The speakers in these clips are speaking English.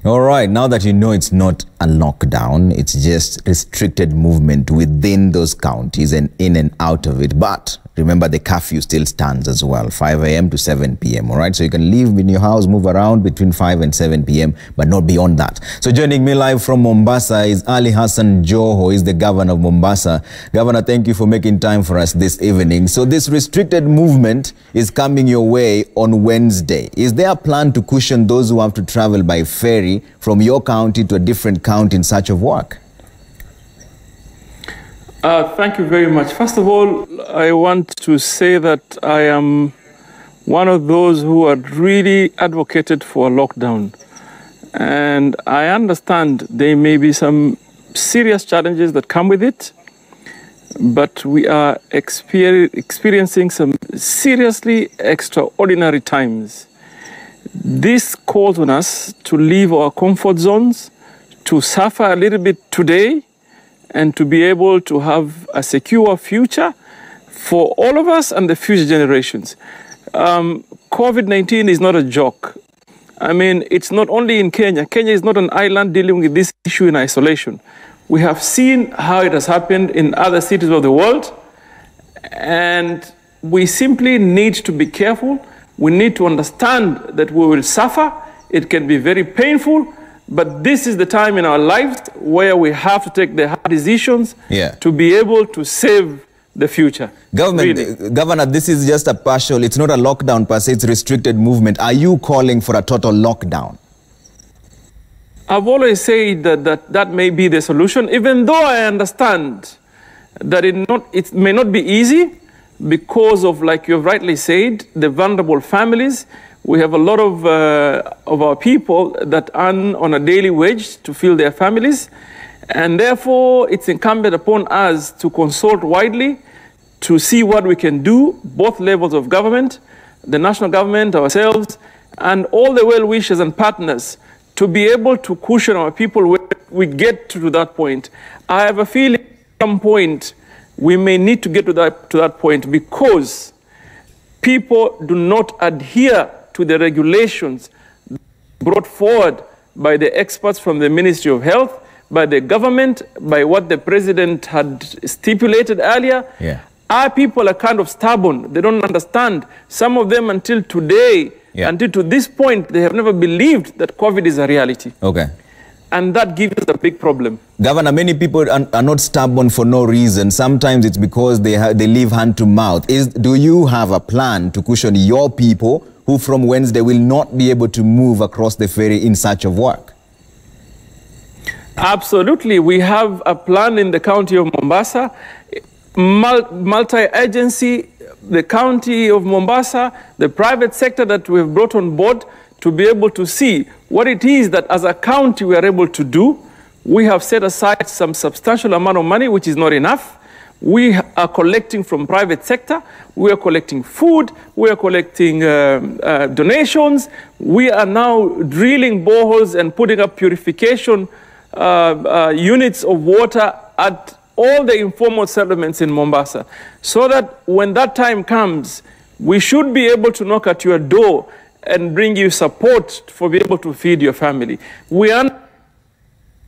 All right, now that you know it's not a lockdown, it's just restricted movement within those counties and in and out of it. But remember, the curfew still stands as well, 5 a.m. to 7 p.m. All right, so you can leave in your house, move around between 5 and 7 p.m., but not beyond that. So joining me live from Mombasa is Ali Hassan Joho, is the governor of Mombasa. Governor, thank you for making time for us this evening. So this restricted movement is coming your way on Wednesday. Is there a plan to cushion those who have to travel by ferry from your county to a different county in search of work? Thank you very much. First of all, I want to say that I am one of those who are really advocated for a lockdown. And I understand there may be some serious challenges that come with it, but we are experiencing some seriously extraordinary times. This calls on us to leave our comfort zones, to suffer a little bit today, and to be able to have a secure future for all of us and the future generations. COVID-19 is not a joke. I mean, it's not only in Kenya. Kenya is not an island dealing with this issue in isolation. We have seen how it has happened in other cities of the world, and we simply need to be careful. We need to understand that we will suffer. It can be very painful, but this is the time in our lives where we have to take the hard decisions to be able to save the future. Governor, this is just a partial, it's not a lockdown per se, it's restricted movement. Are you calling for a total lockdown? I've always said that may be the solution, even though I understand that it may not be easy because of, like you've rightly said, the vulnerable families. We have a lot of our people that earn on a daily wage to feed their families. And therefore, it's incumbent upon us to consult widely to see what we can do, both levels of government, the national government, ourselves, and all the well-wishers and partners to be able to cushion our people when we get to that point. I have a feeling at some point we may need to get to that point because people do not adhere to the regulations brought forward by the experts from the Ministry of Health, by the government, by what the president had stipulated earlier. Our people are kind of stubborn. They don't understand. Some of them until today, until to this point, they have never believed that COVID is a reality. And that gives us a big problem. Governor, many people are not stubborn for no reason. Sometimes it's because they live hand to mouth. Do you have a plan to cushion your people who from Wednesday will not be able to move across the ferry in search of work? Absolutely. We have a plan in the county of Mombasa, multi-agency, the county of Mombasa, the private sector that we've brought on board to be able to see what it is that as a county we are able to do. We have set aside some substantial amount of money, which is not enough. We are collecting from private sector. We are collecting food. We are collecting donations. We are now drilling boreholes and putting up purification units of water at all the informal settlements in Mombasa, so that when that time comes, we should be able to knock at your door and bring you support for being able to feed your family. We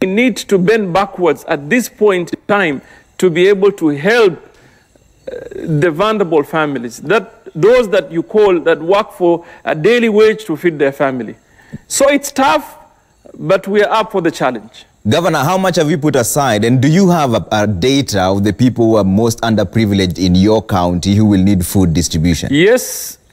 need to bend backwards at this point in time to be able to help the vulnerable families, those that you call that work for a daily wage to feed their family. So it's tough, but we are up for the challenge. Governor, how much have you put aside, and do you have a data of the people who are most underprivileged in your county who will need food distribution?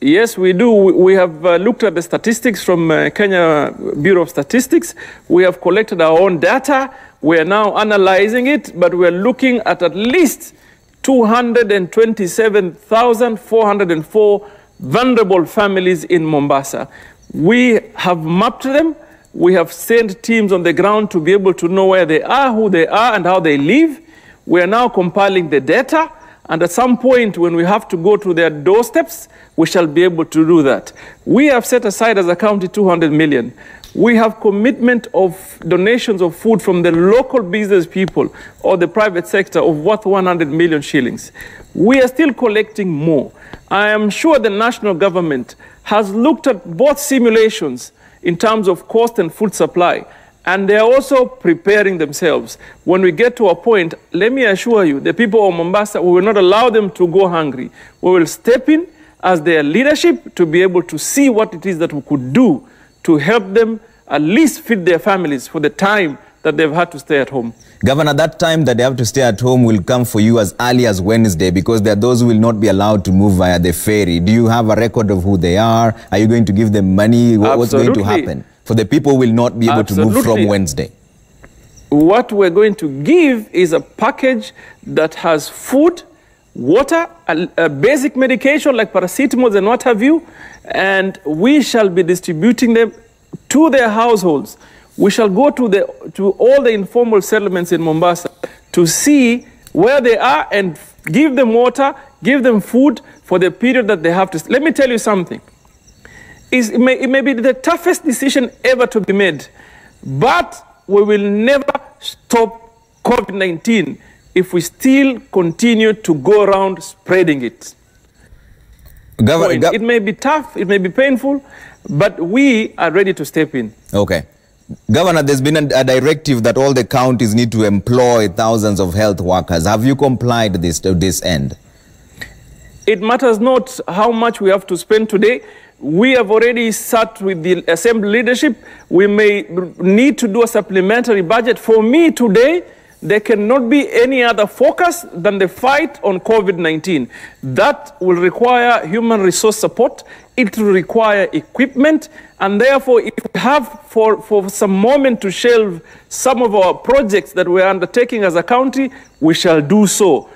Yes, we do. We have looked at the statistics from Kenya Bureau of Statistics. We have collected our own data. We are now analyzing it, but we are looking at least 227,404 vulnerable families in Mombasa. We have mapped them. We have sent teams on the ground to be able to know where they are, who they are, and how they live. We are now compiling the data. And at some point, when we have to go to their doorsteps, we shall be able to do that. We have set aside as a county 200 million. We have commitment of donations of food from the local business people or the private sector of worth 100 million shillings. We are still collecting more. I am sure the national government has looked at both simulations in terms of cost and food supply. And they are also preparing themselves. When we get to a point, let me assure you, the people of Mombasa, we will not allow them to go hungry. We will step in as their leadership to be able to see what it is that we could do to help them at least feed their families for the time that they've had to stay at home. Governor, that time that they have to stay at home will come for you as early as Wednesday, because there are those who will not be allowed to move via the ferry. Do you have a record of who they are? Are you going to give them money? What's going to happen for the people who will not be able to move from Wednesday? What we're going to give is a package that has food, water, a basic medication like paracetamol and what have you, and we shall be distributing them to their households. We shall go to all the informal settlements in Mombasa to see where they are and give them water, give them food for the period that they have to. Let me tell you something. It may be the toughest decision ever to be made, but we will never stop COVID-19 if we still continue to go around spreading it. It may be tough, it may be painful, but we are ready to step in. Okay. Governor, there's been a directive that all the counties need to employ thousands of health workers. Have you complied to this end? It matters not how much we have to spend today. We have already sat with the Assembly leadership. We may need to do a supplementary budget. For me today, there cannot be any other focus than the fight on COVID-19. That will require human resource support. It will require equipment. And therefore, if we have for some moment to shelve some of our projects that we're undertaking as a county, we shall do so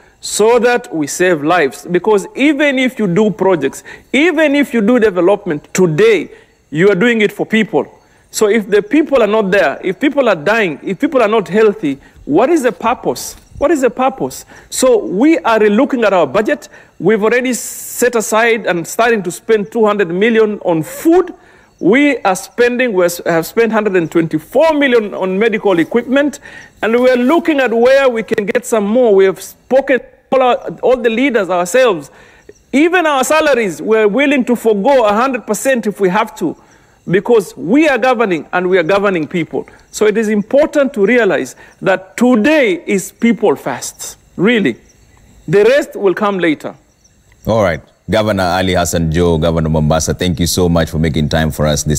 that we save lives. Because even if you do projects, even if you do development today, you are doing it for people. So if the people are not there, if people are dying, if people are not healthy, what is the purpose? What is the purpose? So we are looking at our budget. We've already set aside and starting to spend 200 million on food. We have spent 124 million on medical equipment, and we're looking at where we can get some more. We have spoken to all the leaders ourselves. Even our salaries, we're willing to forgo 100% if we have to, because we are governing and we are governing people. So it is important to realize that today is people first, really. The rest will come later. All right. Governor Ali Hassan Joho, Governor Mombasa, thank you so much for making time for us this